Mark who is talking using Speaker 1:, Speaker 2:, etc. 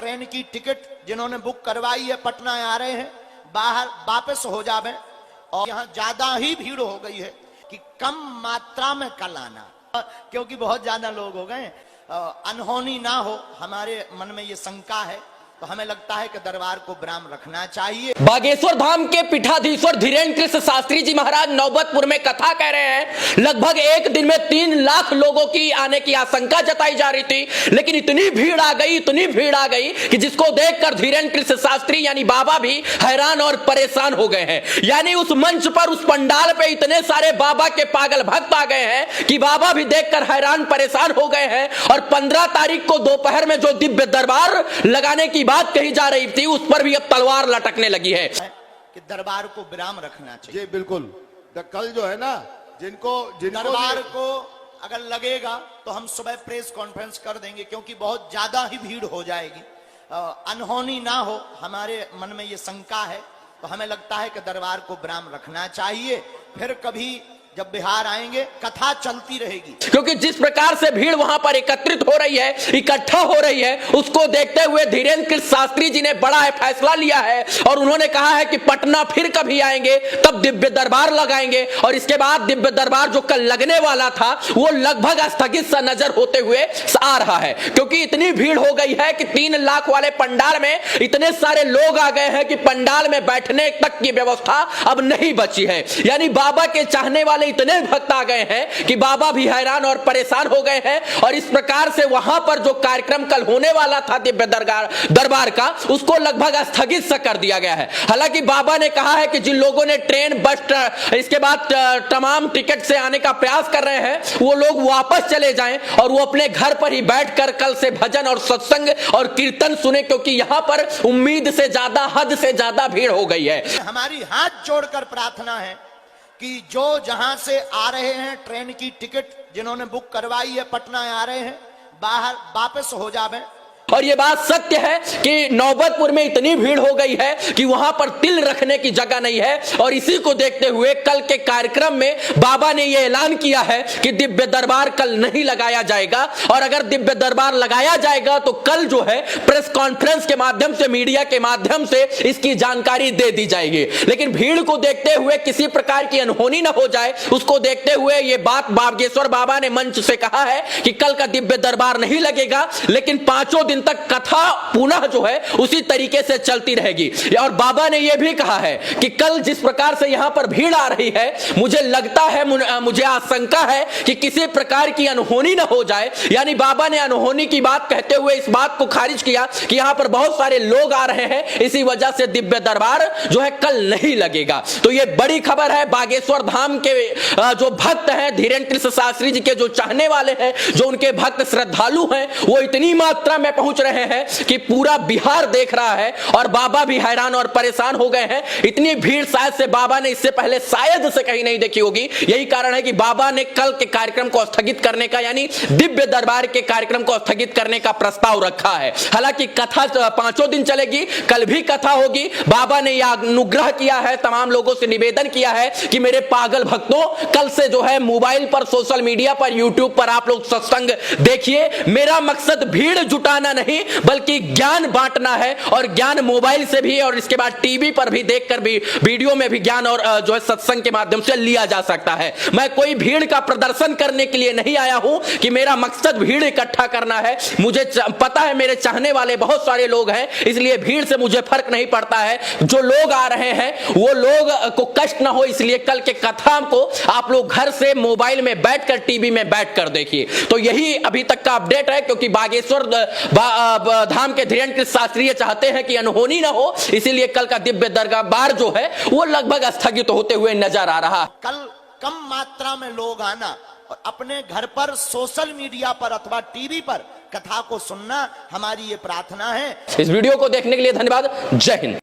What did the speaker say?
Speaker 1: Train की ticket जिन्होंने book करवाई है पटना आ रहे हैं, बाहर वापस हो जावे। और यहाँ ज्यादा ही भीड़ हो गई है कि कम मात्रा में कल आना, क्योंकि बहुत ज्यादा लोग हो गए। अनहोनी ना हो, हमारे मन में ये शंका है, तो हमें लगता है कि दरबार को विराम रखना चाहिए।
Speaker 2: बागेश्वर धाम के पीठाधीश्वर धीरेन्द्र कृष्ण शास्त्री जी महाराज नौबतपुर में कथा कह रहे हैं। लगभग एक दिन में 3 लाख लोगों की आने की आशंका जताई जा रही थी, लेकिन इतनी भीड़ आ गई कि जिसको देखकर धीरेन्द्र कृष्ण शास्त्री यानी बाबा भी हैरान और परेशान हो गए हैं। यानी उस मंच पर, उस पंडाल पे इतने सारे बाबा के पागल भक्त आ गए हैं कि बाबा भी देखकर हैरान परेशान हो गए हैं। और 15 तारीख को दोपहर में जो दिव्य दरबार लगाने की बात कही जा रही थी, उस पर भी अब तलवार लटकने लगी है
Speaker 1: कि दरबार को विराम रखना चाहिए।
Speaker 3: जी बिल्कुल। तो कल जो है ना, जिनको
Speaker 1: दरबार को अगर लगेगा तो हम सुबह प्रेस कॉन्फ्रेंस कर देंगे, क्योंकि बहुत ज्यादा ही भीड़ हो जाएगी। अनहोनी ना हो, हमारे मन में ये शंका है, तो हमें लगता है कि दरबार को विराम रखना चाहिए। फिर कभी जब बिहार आएंगे कथा चलती रहेगी,
Speaker 2: क्योंकि जिस प्रकार से भीड़ वहां पर एकत्रित हो रही है, इकट्ठा हो रही है, उसको देखते हुए धीरेन्द्र कृष्ण शास्त्री जी ने बड़ा फैसला लिया है। और उन्होंने कहा है कि पटना फिर कभी आएंगे तब दिव्य दरबार लगाएंगे। और इसके बाद दिव्य दरबार जो कल लगने वाला था वो लगभग स्थगित सा नजर होते हुए आ रहा है, क्योंकि इतनी भीड़ हो गई है कि 3 लाख वाले पंडाल में इतने सारे लोग आ गए हैं कि पंडाल में बैठने तक की व्यवस्था अब नहीं बची है। यानी बाबा के चाहने वाले इतने भक्त आ गए हैं कि बाबा भी हैरान और परेशान हो गए हैं। और इस प्रकार से वहां पर जो कार्यक्रम कल होने वाला था दिव्य दरबार का, उसको लगभग स्थगित सा कर दिया गया है। हालांकि बाबा ने कहा है कि जिन लोगों ने ट्रेन, बस, इसके बाद तमाम टिकट से आने का प्रयास कर रहे हैं, वो लोग वापस चले जाएं और वो अपने घर पर ही बैठकर कल से भजन और सत्संग और कीर्तन सुने, क्योंकि यहां पर उम्मीद से ज्यादा, हद से ज्यादा भीड़ हो गई है।
Speaker 1: हमारी हाथ जोड़कर प्रार्थना है कि जो जहां से आ रहे हैं, ट्रेन की टिकट जिन्होंने बुक करवाई है पटना आ रहे हैं, बाहर वापस हो जावे।
Speaker 2: और ये बात सत्य है कि नौबतपुर में इतनी भीड़ हो गई है कि वहां पर तिल रखने की जगह नहीं है। और इसी को देखते हुए कल के कार्यक्रम में बाबा ने यह ऐलान किया है कि दिव्य दरबार कल नहीं लगाया जाएगा। और अगर दिव्य दरबार लगाया जाएगा तो कल जो है प्रेस कॉन्फ्रेंस के माध्यम से, मीडिया के माध्यम से इसकी जानकारी दे दी जाएगी। लेकिन भीड़ को देखते हुए किसी प्रकार की अनहोनी न हो जाए, उसको देखते हुए यह बात बागेश्वर बाबा ने मंच से कहा है कि कल का दिव्य दरबार नहीं लगेगा, लेकिन 5 दिन तक कथा पुनः जो है उसी तरीके से चलती रहेगी। और बाबा ने यह भी कहा है कि कल जिस प्रकार से यहां पर भीड़ आ रही है, मुझे लगता है, मुझे आशंका है कि किसी प्रकार की अनहोनी न हो जाए। यानी बाबा ने अनहोनी की बात कहते हुए इस बात को खारिज किया कि यहां पर बहुत सारे लोग आ रहे हैं, इसी वजह से दिव्य दरबार जो है कल नहीं लगेगा। तो यह बड़ी खबर है। बागेश्वर धाम के जो भक्त हैं, धीरेन्द्र कृष्ण शास्त्री जी के जो चाहने वाले हैं, जो उनके भक्त श्रद्धालु हैं, वो इतनी मात्रा में पहुंच रहे हैं कि पूरा बिहार देख रहा है। और बाबा भी हैरान और परेशान हो गए हैं। इतनी भीड़ शायद से बाबा ने इससे पहले शायद से कहीं नहीं देखी होगी। यही कारण है कि बाबा ने कल के कार्यक्रम को स्थगित करने का, यानी दिव्य दरबार के कार्यक्रम को स्थगित करने का प्रस्ताव रखा है। हालांकि कथा 5 दिन चलेगी, कल भी कथा होगी। बाबा ने यह अनुग्रह किया है, तमाम लोगों से निवेदन किया है कि मेरे पागल भक्तों, कल से जो है मोबाइल पर, सोशल मीडिया पर, यूट्यूब पर आप लोग सत्संग देखिए। मेरा मकसद भीड़ जुटाना नहीं बल्कि ज्ञान बांटना है। और ज्ञान मोबाइल से भी और इसके बाद टीवी पर भी देखकर भी, वीडियो में भी ज्ञान और जो है सत्संग के माध्यम से लिया जा सकता है। मैं कोई भीड़ का प्रदर्शन करने के लिए नहीं आया हूं कि मेरा मकसद भीड़ इकट्ठा करना है। मुझे पता है मेरे चाहने वाले बहुत सारे लोग हैं, इसलिए भीड़ से मुझे फर्क नहीं पड़ता है। जो लोग आ रहे हैं वो लोग को कष्ट ना हो, इसलिए कल के कथा को आप लोग घर से, मोबाइल में बैठकर, टीवी में बैठकर देखिए। तो यही अभी तक का अपडेट है, क्योंकि बागेश्वर धाम के धीरेन्द्र कृष्ण शास्त्री चाहते हैं कि अनहोनी ना हो, इसीलिए कल का दिव्य दरबार जो है वो लगभग स्थगित होते हुए नजर आ रहा।
Speaker 1: कल कम मात्रा में लोग आना और अपने घर पर, सोशल मीडिया पर अथवा टीवी पर कथा को सुनना, हमारी ये प्रार्थना है।
Speaker 2: इस वीडियो को देखने के लिए धन्यवाद। जय हिंद।